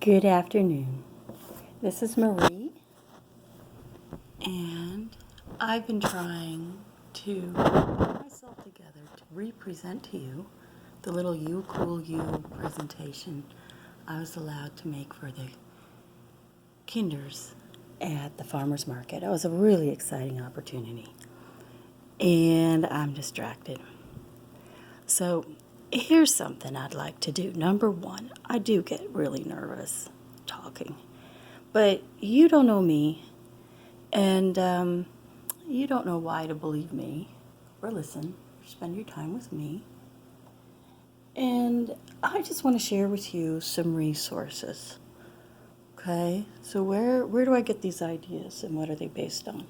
Good afternoon. This is Marie, and I've been trying to put myself together to represent to you the little You Cool You presentation I was allowed to make for the kinders at the farmer's market. It was a really exciting opportunity, and I'm distracted. So here's something I'd like to do. Number one, I do get really nervous talking. But you don't know me, and you don't know why to believe me or listen or spend your time with me. And I just want to share with you some resources. Okay? So where do I get these ideas and what are they based on?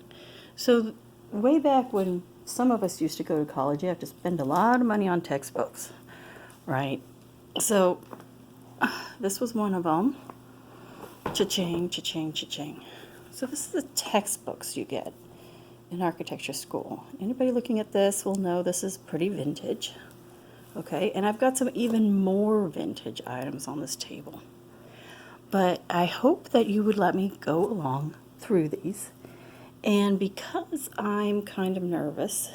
So way back when some of us used to go to college, you have to spend a lot of money on textbooks, right? So this was one of them. Cha-ching, cha-ching, cha-ching. So this is the textbooks you get in architecture school. Anybody looking at this will know this is pretty vintage. Okay, and I've got some even more vintage items on this table. But I hope that you would let me go along through these. And because I'm kind of nervous,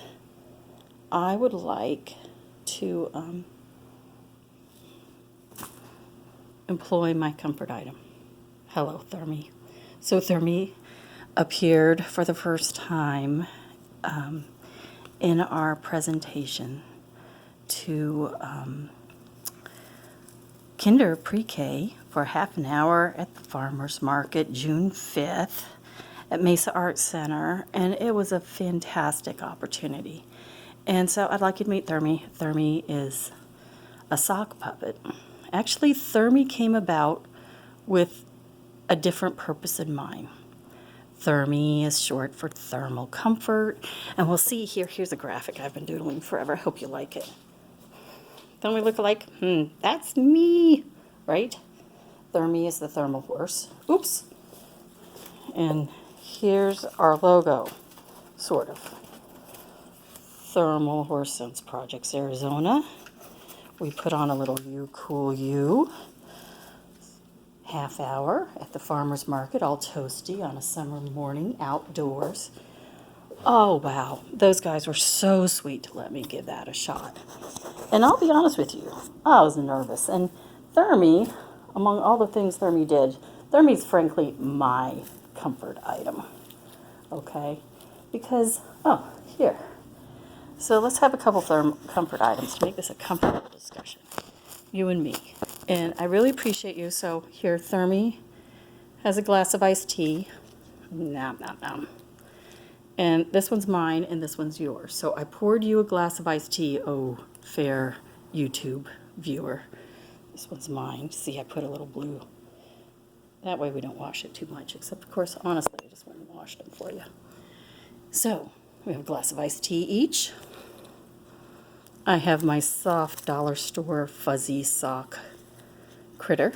I would like to employ my comfort item. Hello, Thermi. So Thermi appeared for the first time in our presentation to kinder pre-K for half an hour at the farmer's market June 5th at Mesa Arts Center, and it was a fantastic opportunity. And so I'd like you to meet Thermi. Thermi is a sock puppet. Actually, Thermi came about with a different purpose in mind. Thermi is short for thermal comfort, and we'll see here. Here's a graphic I've been doodling forever. I hope you like it. Don't we look alike? That's me, right? Thermi is the thermal horse. Oops. And here's our logo, sort of. Thermal Horse Sense Projects Arizona. We put on a little You Cool You half hour at the farmer's market, all toasty on a summer morning outdoors. Oh, wow. Those guys were so sweet to let me give that a shot. And I'll be honest with you, I was nervous. And Thermi, among all the things Thermi did, Thermi's frankly my comfort item. Okay? Because, here. So let's have a couple comfort items to make this a comfortable discussion. You and me. And I really appreciate you. So here, Thermi has a glass of iced tea. Nom, nom, nom. And this one's mine and this one's yours. So I poured you a glass of iced tea, oh, fair YouTube viewer. This one's mine. See, I put a little blue. That way we don't wash it too much, except, of course, honestly, I just went and washed them for you. So we have a glass of iced tea each. I have my soft dollar store fuzzy sock critter.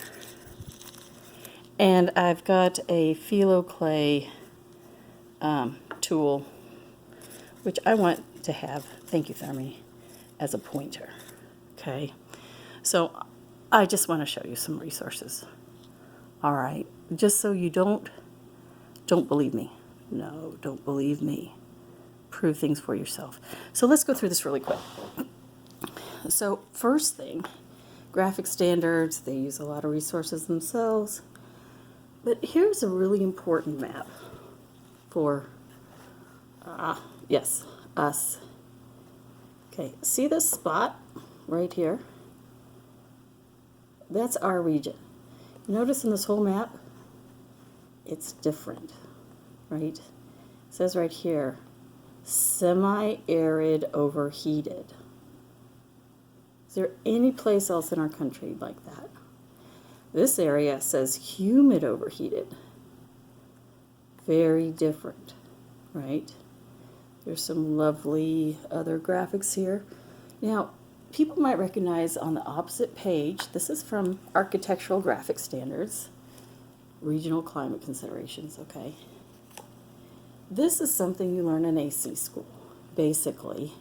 And I've got a phyllo clay tool, which I want to have, thank you, Thermi, as a pointer. Okay, so I just want to show you some resources. All right, just so you don't believe me. No, don't believe me. Prove things for yourself. So let's go through this really quick. So first thing, graphic standards, they use a lot of resources themselves. But here's a really important map for, yes, us. Okay, see this spot right here? That's our region. Notice in this whole map, it's different, right? It says right here, semi-arid overheated. Is there any place else in our country like that? This area says humid overheated. Very different, right? There's some lovely other graphics here. Now, people might recognize on the opposite page, this is from Architectural Graphic Standards, Regional Climate Considerations, okay? This is something you learn in AC school, basically.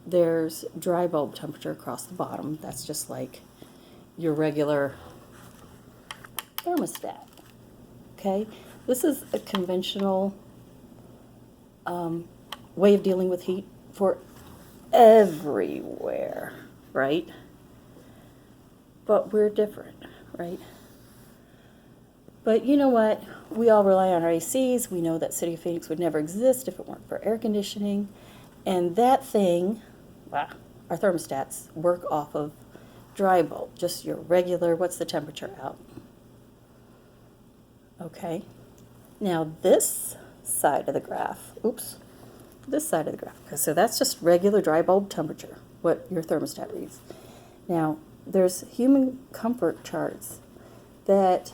There's dry bulb temperature across the bottom. That's just like your regular thermostat. Okay, this is a conventional way of dealing with heat for everywhere, right? But we're different, right? But you know what? We all rely on our ACs. We know that City of Phoenix would never exist if it weren't for air conditioning. And that thing, wow, our thermostats work off of dry bulb, just your regular, what's the temperature out? Okay. Now this side of the graph, oops, this side of the graph. So that's just regular dry bulb temperature, what your thermostat reads. Now, there's human comfort charts that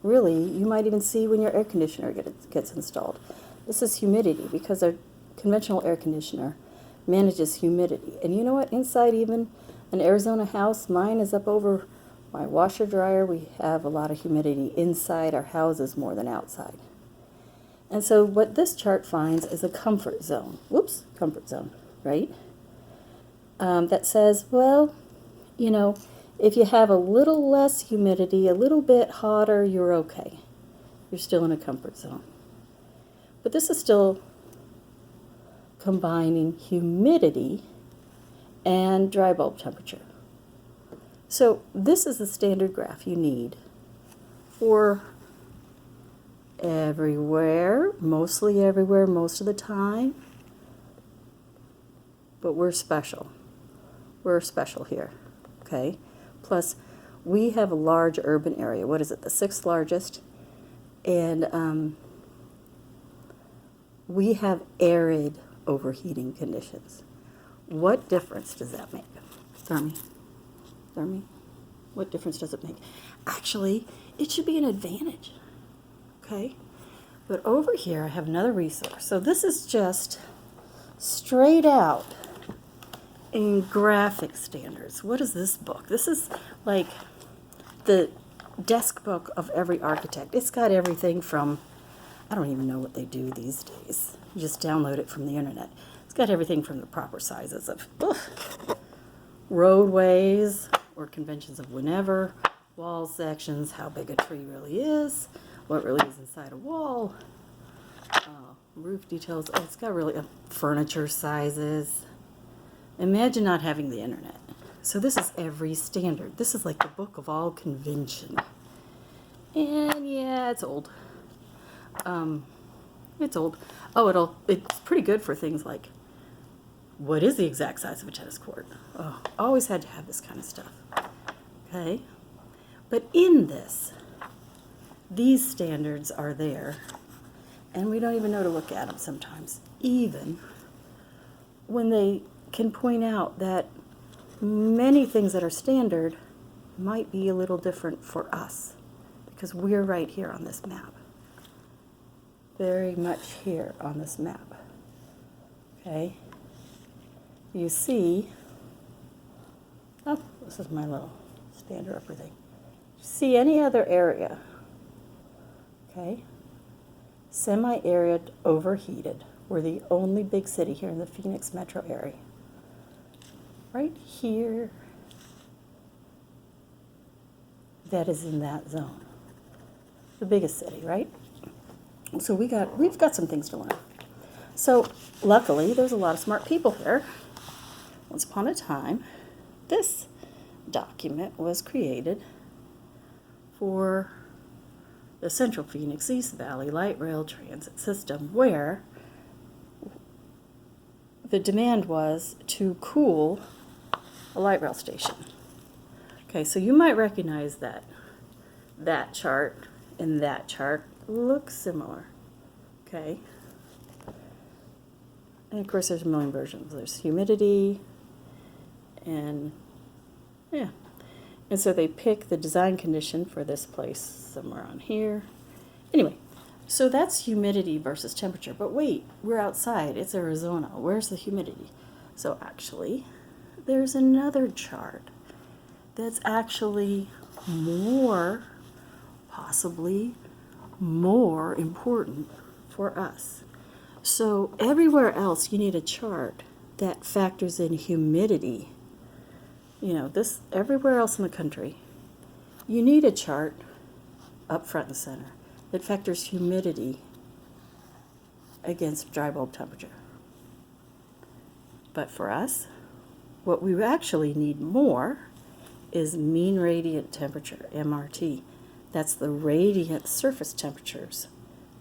really you might even see when your air conditioner gets installed. This is humidity because a conventional air conditioner manages humidity. And you know what? Inside even an Arizona house, mine is up over my washer dryer. We have a lot of humidity inside our houses more than outside. And so what this chart finds is a comfort zone. Whoops, comfort zone, right? That says, well, you know, if you have a little less humidity, a little bit hotter, you're okay. You're still in a comfort zone. But this is still combining humidity and dry bulb temperature. So this is the standard graph you need for everywhere, most of the time. But we're special. We're special here, okay? Plus, we have a large urban area. What is it, the 6th largest? And we have arid overheating conditions. What difference does that make? Thermi, what difference does it make? Actually, it should be an advantage, okay? But over here, I have another resource. So this is just straight out in graphic standards. What is this book? This is like the desk book of every architect. It's got everything from, I don't even know what they do these days. You just download it from the internet. It's got everything from the proper sizes of roadways or conventions of whenever, wall sections, how big a tree really is, what really is inside a wall, roof details. Oh, it's got really furniture sizes. Imagine not having the internet. So this is every standard. This is like the book of all convention. And yeah, it's old. It's old. Oh, it's pretty good for things like, what is the exact size of a tennis court? Oh, always had to have this kind of stuff. Okay? But in this, these standards are there, and we don't even know to look at them sometimes, even when they can point out that many things that are standard might be a little different for us, because we're right here on this map. Very much here on this map. Okay? You see, oh, this is my little standard upper thing. See any other area, okay? Semi-arid, overheated. We're the only big city here in the Phoenix metro area. Right here, that is in that zone. The biggest city, right? So we've got some things to learn. So luckily, there's a lot of smart people here. Once upon a time, this document was created for the Central Phoenix East Valley Light Rail Transit System, where the demand was to cool a light rail station. Okay, so you might recognize that chart and that chart look similar. Okay. And of course there's a million versions. There's humidity and yeah. And so they pick the design condition for this place somewhere on here. Anyway, so that's humidity versus temperature. But wait, we're outside. It's Arizona. Where's the humidity? So actually, there's another chart that's actually possibly more important for us. So everywhere else, you need a chart that factors in humidity. You know, everywhere else in the country, you need a chart up front and center. It factors humidity against dry bulb temperature. But for us, what we actually need more is mean radiant temperature, MRT. That's the radiant surface temperatures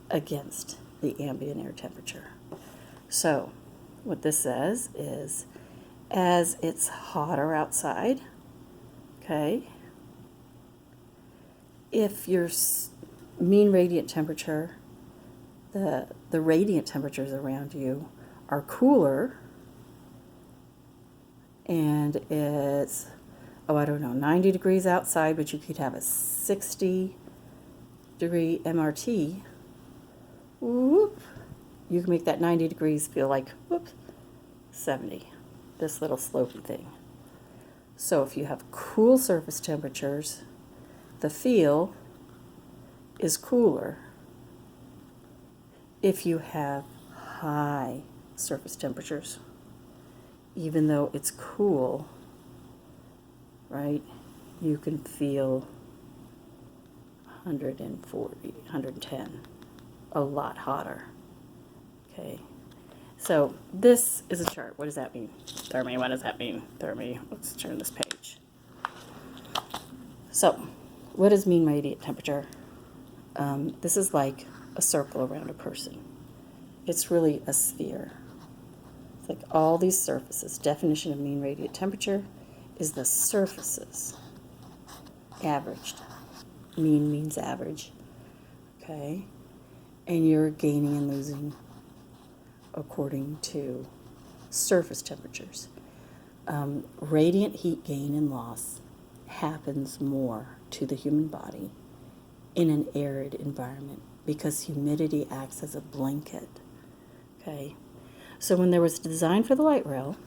against the ambient air temperature. So what this says is, as it's hotter outside, okay, if your mean radiant temperature, the radiant temperatures around you are cooler, and it's, oh, I don't know, 90 degrees outside, but you could have a 60-degree MRT, whoop, you can make that 90 degrees feel like, whoop, 70, this little slopey thing. So if you have cool surface temperatures, the feel is cooler. If you have high surface temperatures, even though it's cool, right, you can feel 140, 110, a lot hotter. Okay, so this is a chart. What does that mean? Thermi, what does that mean? Thermi, let's turn this page. So, what is mean radiant temperature? This is like a circle around a person. It's really a sphere. It's like all these surfaces. Definition of mean radiant temperature is the surfaces averaged. Mean means average. Okay? And you're gaining and losing according to surface temperatures. Radiant heat gain and loss happens more to the human body in an arid environment because humidity acts as a blanket. Okay? So when there was design for the light rail,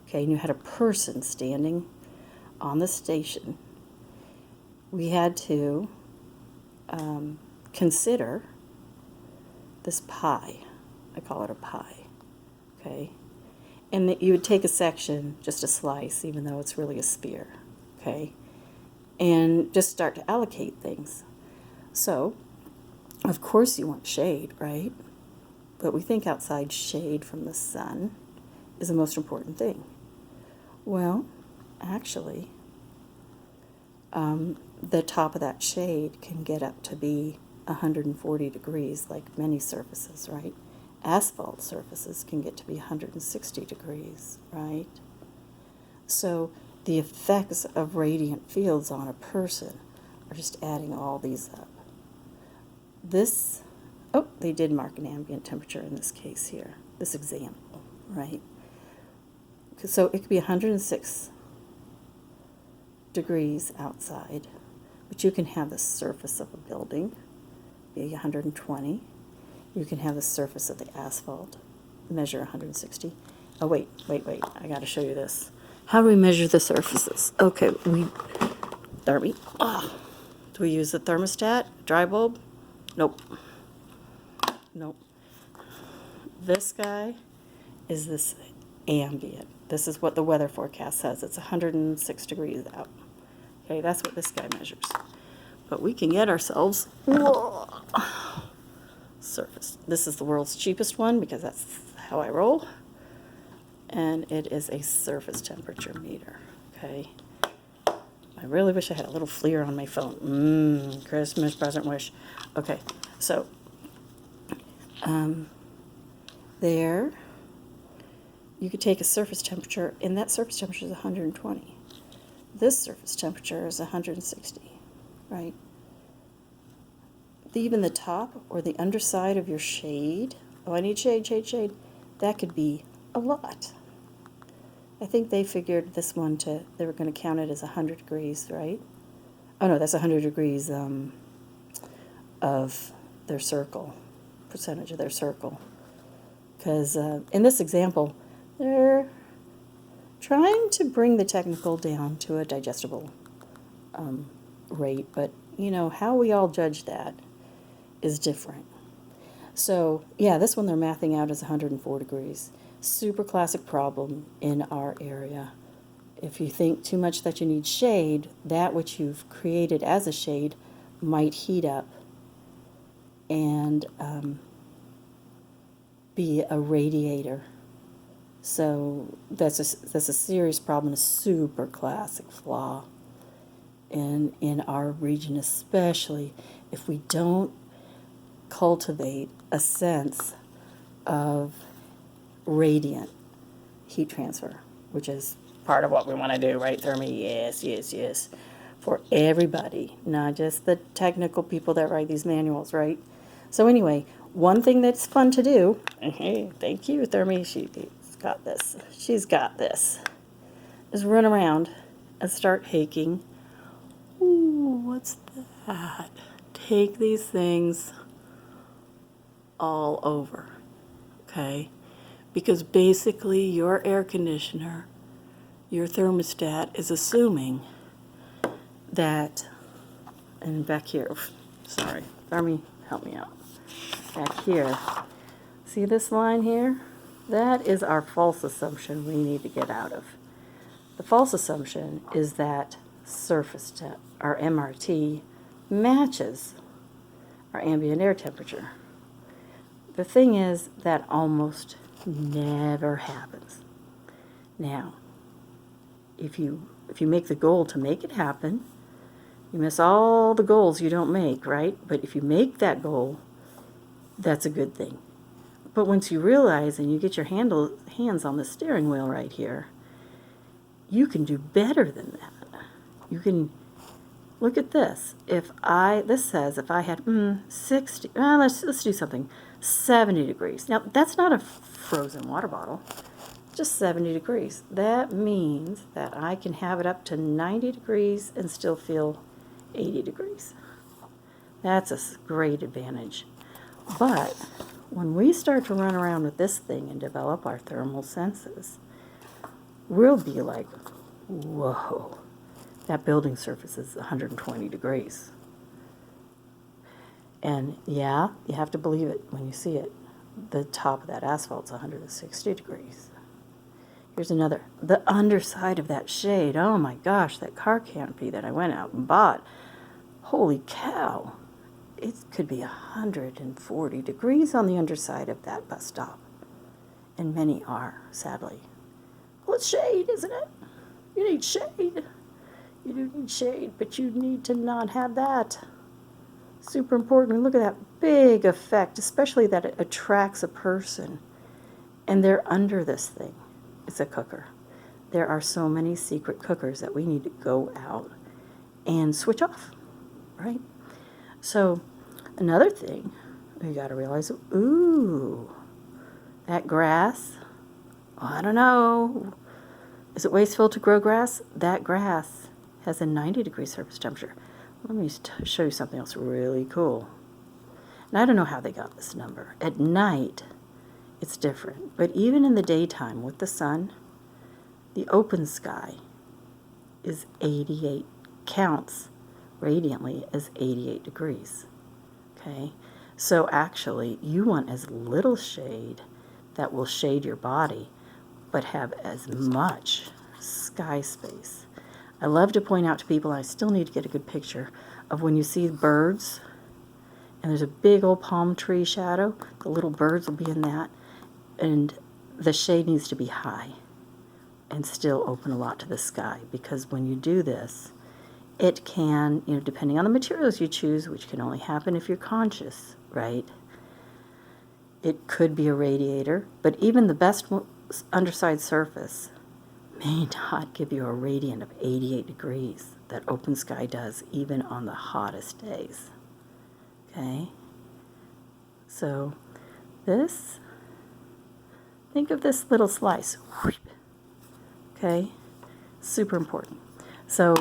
okay, and you had a person standing on the station, we had to consider this pie. I call it a pie, okay? And that you would take a section, just a slice, even though it's really a sphere, okay? And just start to allocate things. So, of course you want shade, right? But we think outside shade from the sun is the most important thing. Well, actually, the top of that shade can get up to be 140 degrees, like many surfaces, right? Asphalt surfaces can get to be 160 degrees, right? So the effects of radiant fields on a person are just adding all these up. This, oh, they did mark an ambient temperature in this case here, this example, right? So it could be 106 degrees outside, but you can have the surface of a building be 120. You can have the surface of the asphalt measure 160. Oh, wait, I got to show you this. How do we measure the surfaces? Okay, do we use the thermostat, dry bulb? Nope. This guy is this ambient. This is what the weather forecast says. It's 106 degrees out. Okay, that's what this guy measures. But we can get ourselves surface. This is the world's cheapest one because that's how I roll. And it is a surface temperature meter. Okay. I really wish I had a little FLIR on my phone. Christmas present wish. Okay, so there you could take a surface temperature, and that surface temperature is 120. This surface temperature is 160, right? Even the top or the underside of your shade, oh, I need shade, that could be a lot. I think they figured this one they were going to count it as 100 degrees, right? Oh no, that's 100 degrees of their circle, percentage of their circle. Because in this example, they're trying to bring the technical down to a digestible rate, but you know, how we all judge that is different. So yeah, this one they're mathing out as 104 degrees. Super classic problem in our area. If you think too much that you need shade, that which you've created as a shade might heat up and be a radiator. So that's a serious problem, a super classic flaw in our region, especially if we don't cultivate a sense of radiant heat transfer, which is part of what we want to do, right, Thermi? Yes, yes, yes. For everybody, not just the technical people that write these manuals, right? So anyway, one thing that's fun to do, hey, thank you, Thermi, she's got this. She's got this. Is run around and start taking, ooh, what's that? Take these things all over, okay? Because basically your air conditioner, your thermostat is assuming that, and back here, sorry, Thermi, help me out. Back here, see this line here? That is our false assumption we need to get out of. The false assumption is that surface temp, our MRT, matches our ambient air temperature. The thing is that almost never happens. Now, if you make the goal to make it happen, you miss all the goals you don't make, right? But if you make that goal, that's a good thing. But once you realize and you get your hands on the steering wheel right here, you can do better than that. You can look at this. This says if I had 60, let's do something, 70 degrees. Now that's not a frozen water bottle, just 70 degrees. That means that I can have it up to 90 degrees and still feel 80 degrees. That's a great advantage. But when we start to run around with this thing and develop our thermal senses, we'll be like, whoa, that building surface is 120 degrees. And yeah, you have to believe it when you see it. The top of that asphalt's 160 degrees. Here's another. The underside of that shade, oh my gosh, that car canopy that I went out and bought, holy cow, it could be 140 degrees on the underside of that bus stop. And many are, sadly. Well, it's shade, isn't it? You need shade. You do need shade, but you need to not have that. Super important. Look at that big effect, especially that it attracts a person. And they're under this thing. It's a cooker. There are so many secret cookers that we need to go out and switch off, right? So another thing we got to realize, ooh, that grass, I don't know. Is it wasteful to grow grass? That grass has a 90-degree surface temperature. Let me show you something else really cool. And I don't know how they got this number. At night, it's different. But even in the daytime with the sun, the open sky is 88, counts radiantly as 88 degrees. Okay? So actually, you want as little shade that will shade your body, but have as much sky space. I love to point out to people, I still need to get a good picture of when you see birds, and there's a big old palm tree shadow, the little birds will be in that, and the shade needs to be high and still open a lot to the sky, because when you do this, it can, depending on the materials you choose, which can only happen if you're conscious, right? It could be a radiator, but even the best underside surface may not give you a radiant of 88 degrees that open sky does, even on the hottest days. Okay? So think of this little slice. Okay? Super important. So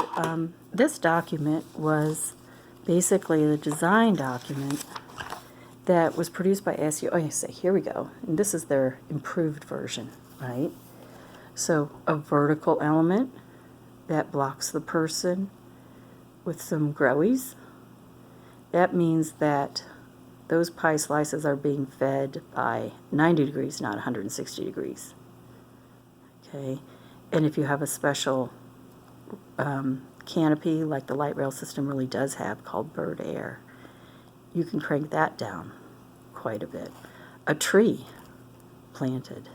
this document was basically the design document that was produced by SU. Oh, you say, here we go. And this is their improved version, right? So a vertical element that blocks the person with some growies. That means that those pie slices are being fed by 90 degrees, not 160 degrees. Okay? And if you have a special canopy, like the light rail system really does have, called bird air, you can crank that down quite a bit. A tree planted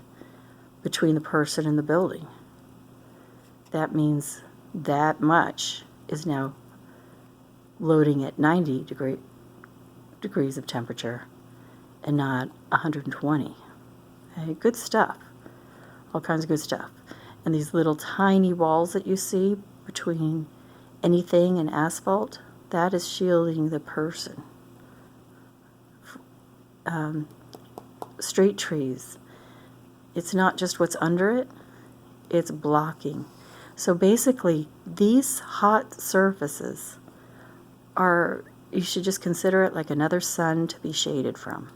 between the person and the building, that means that much is now loading at 90 degrees of temperature and not 120. Okay, good stuff. All kinds of good stuff. And these little tiny walls that you see between anything and asphalt, that is shielding the person. Street trees, it's not just what's under it, it's blocking. So basically, these hot surfaces are, you should just consider it like another sun to be shaded from,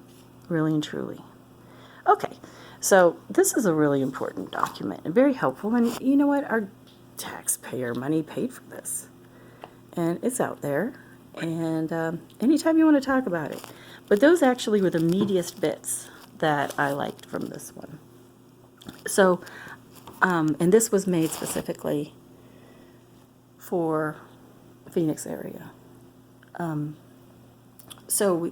really and truly. Okay, so this is a really important document and very helpful. And you know what? Our taxpayer money paid for this. And it's out there. And anytime you want to talk about it. But those actually were the meatiest bits that I liked from this one. So, and this was made specifically for Phoenix area. So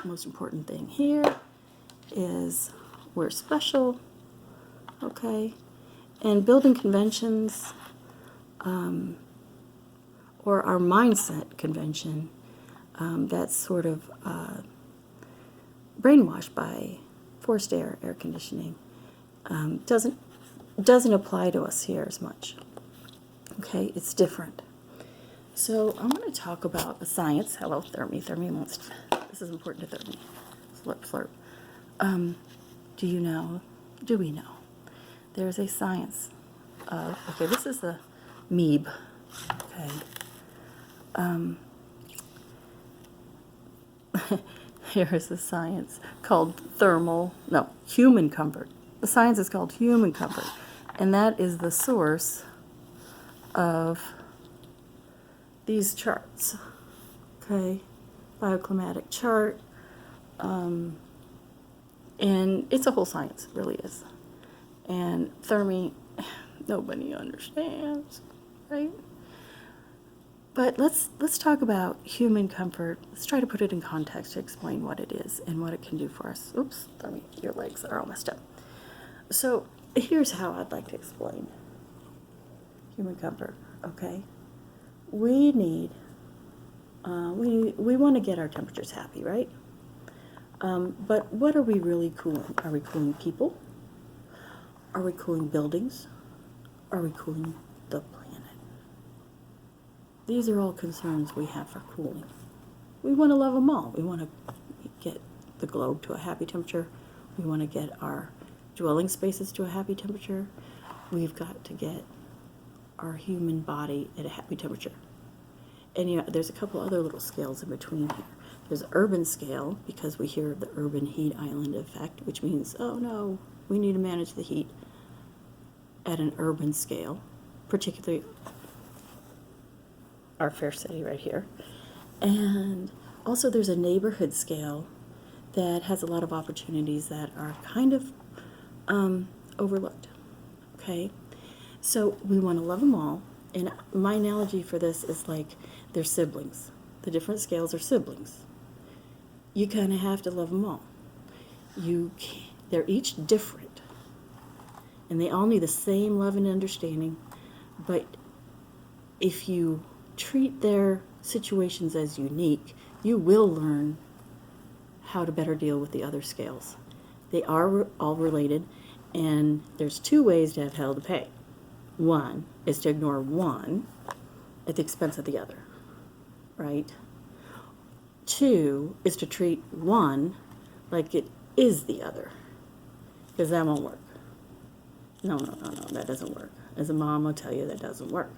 most important thing here is we're special, okay? And building conventions, or our mindset convention, that's sort of brainwashed by forced air conditioning, doesn't apply to us here as much. Okay, it's different. So I'm going to talk about the science. Hello, Thermi. Thermi wants to, this is important to Thermi. Slurp, slurp. Do we know? There's a science of, okay, this is the MEB. Okay. Here is a science called human comfort. The science is called human comfort. And that is the source of these charts. Okay, bioclimatic chart. And it's a whole science, it really is. And Thermi, nobody understands, right? But let's talk about human comfort. Let's try to put it in context to explain what it is and what it can do for us. Oops, Thermi, your legs are all messed up. So here's how I'd like to explain human comfort, okay? We need, we want to get our temperatures happy, right? But what are we really cooling? Are we cooling people? Are we cooling buildings? Are we cooling the planet? These are all concerns we have for cooling. We want to love them all. We want to get the globe to a happy temperature. We want to get our dwelling spaces to a happy temperature. We've got to get our human body at a happy temperature. And there's a couple other little scales in between here. There's an urban scale, because we hear of the urban heat island effect, which means, oh no, we need to manage the heat at an urban scale, particularly our fair city right here. And also there's a neighborhood scale that has a lot of opportunities that are kind of overlooked, okay? So we want to love them all, and my analogy for this is like they're siblings. The different scales are siblings. You kind of have to love them all. They're each different, and they all need the same love and understanding, but if you treat their situations as unique, you will learn how to better deal with the other scales. They are all related, and there's two ways to have hell to pay. One is to ignore one at the expense of the other, right? Two is to treat one like it is the other, because that won't work. No, that doesn't work. As a mom, I'll tell you that doesn't work.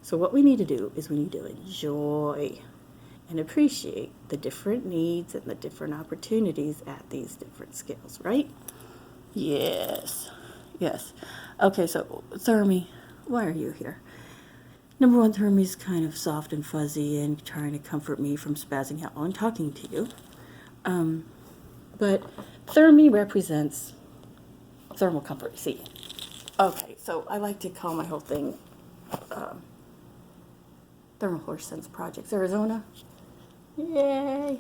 So what we need to do is we need to enjoy and appreciate the different needs and the different opportunities at these different scales, right? Yes. Okay, so Thermi, why are you here? Number one, Thermi's kind of soft and fuzzy and trying to comfort me from spazzing out while I'm talking to you. But Thermi represents thermal comfort, see? Okay, so I like to call my whole thing Thermal Fluorescence Projects Arizona. Yay!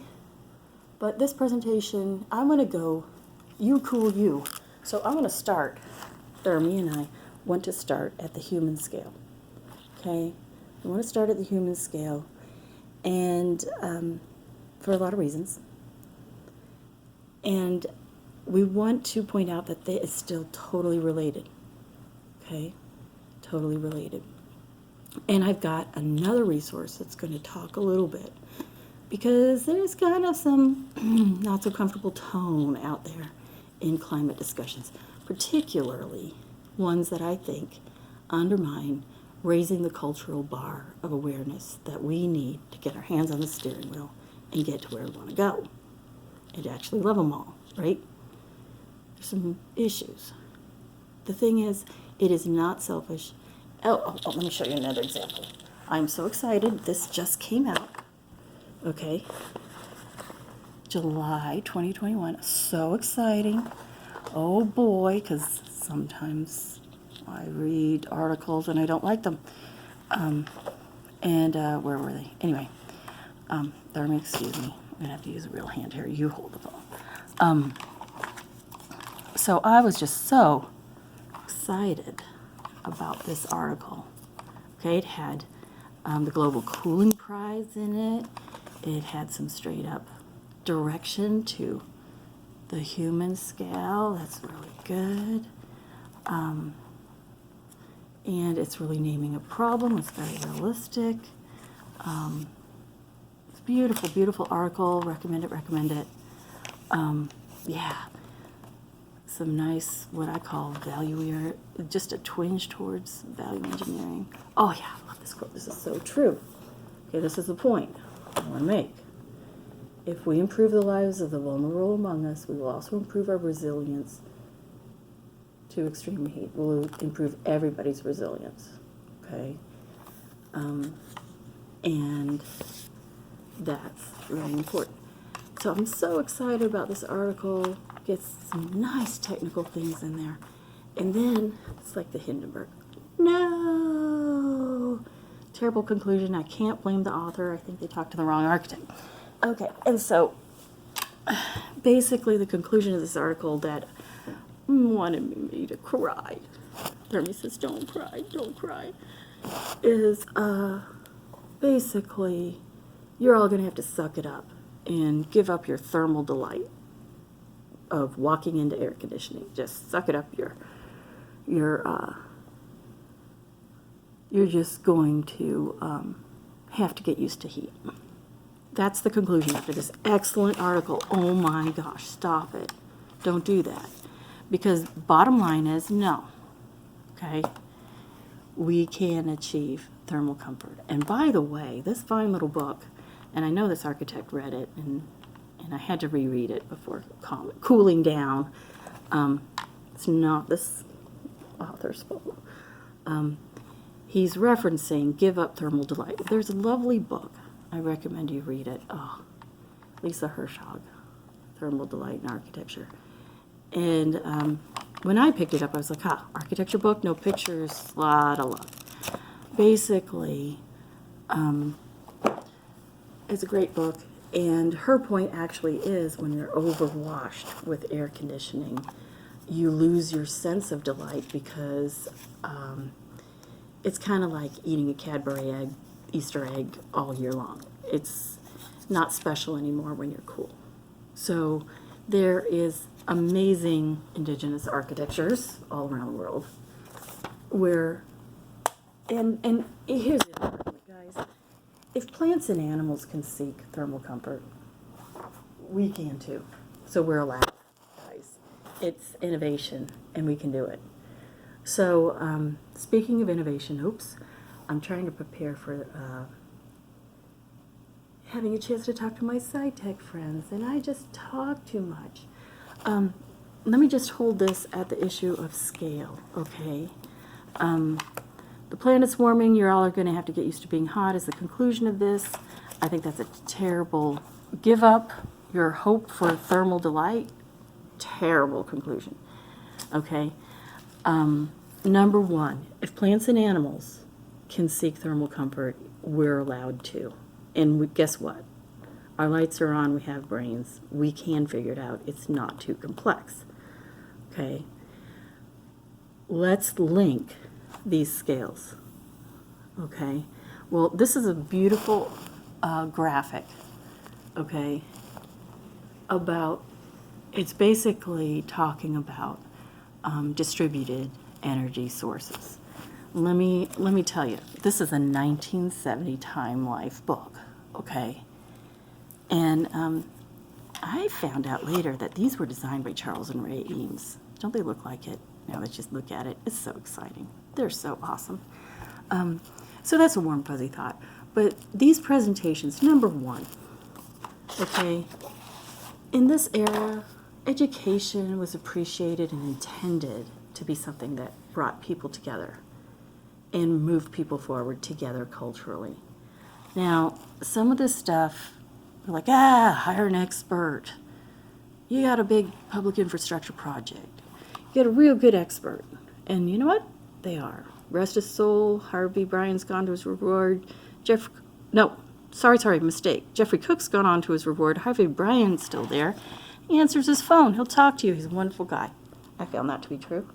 But this presentation, I'm going to go you cool you. So I'm going to start, Thermi and I want to start at the human scale. Okay? We want to start at the human scale, and for a lot of reasons. And we want to point out that it's still totally related. Okay? Totally related. And I've got another resource that's going to talk a little bit, because there's kind of some not so comfortable tone out there in climate discussions, particularly ones that I think undermine raising the cultural bar of awareness that we need to get our hands on the steering wheel and get to where we want to go and actually love them all, right? There's some issues. The thing is, it is not selfish. Oh, let me show you another example. I'm so excited. This just came out. Okay. July 2021. So exciting. Oh boy, because sometimes I read articles and I don't like them. Where were they? Anyway, Thermi, excuse me. I'm going to have to use a real hand here. You hold the phone. So I was just so excited about this article. Okay, it had the Global Cooling Prize in it. It had some straight up direction to the human scale. That's really good. And it's really naming a problem. It's very realistic. It's a beautiful, beautiful article. Recommend it. Yeah. Some nice, what I call value, just a twinge towards value engineering. Oh yeah, I love this quote. This is so true. Okay, this is the point I want to make. If we improve the lives of the vulnerable among us, we will also improve our resilience to extreme heat. We'll improve everybody's resilience. Okay? And that's really important. So I'm so excited about this article. Gets some nice technical things in there. And then it's like the Hindenburg. No! Terrible conclusion. I can't blame the author. I think they talked to the wrong architect. Okay, and so basically the conclusion of this article that wanted me to cry, Thermi says, don't cry, is basically you're all going to have to suck it up and give up your thermal delight of walking into air conditioning. Just suck it up. You're just going to have to get used to heat. That's the conclusion after this excellent article. Oh my gosh, stop it. Don't do that. Because bottom line is no. Okay? We can achieve thermal comfort. And by the way, this fine little book, and I know this architect read it, and I had to reread it before cooling down. It's not this author's fault. He's referencing Give Up Thermal Delight. There's a lovely book. I recommend you read it. Oh, Lisa Hirschhag, Thermal Delight in Architecture. And when I picked it up, I was like, architecture book, no pictures, lot of love. Basically, it's a great book. And her point actually is when you're overwashed with air conditioning, you lose your sense of delight because it's kind of like eating a Cadbury Easter egg all year long. It's not special anymore when you're cool. So there is amazing indigenous architectures all around the world where, and here's the important, guys. If plants and animals can seek thermal comfort, we can too. So we're allowed, guys. It's innovation, and we can do it. So speaking of innovation, I'm trying to prepare for having a chance to talk to my SciTech friends, and I just talk too much. Let me just hold this at the issue of scale, okay? The planet's warming. You all are going to have to get used to being hot is the conclusion of this. I think that's a terrible give up your hope for thermal delight. Terrible conclusion, okay? Number one, if plants and animals can seek thermal comfort, we're allowed to. And guess what? Our lights are on, we have brains. We can figure it out. It's not too complex. Okay? Let's link these scales. Okay? Well, this is a beautiful graphic, okay, about, it's basically talking about distributed energy sources. Let me tell you, this is a 1970 Time Life book, okay? And I found out later that these were designed by Charles and Ray Eames. Don't they look like it? Now let's just look at it. It's so exciting. They're so awesome. So that's a warm, fuzzy thought. But these presentations, number one, okay, in this era, education was appreciated and intended to be something that brought people together and moved people forward together culturally. Now, some of this stuff, they're like, hire an expert. You got a big public infrastructure project. You get a real good expert. And you know what? They are. Rest his soul, Harvey Bryan's gone to his reward. Mistake. Jeffrey Cook's gone on to his reward. Harvey Bryan's still there. He answers his phone. He'll talk to you. He's a wonderful guy. I found that to be true.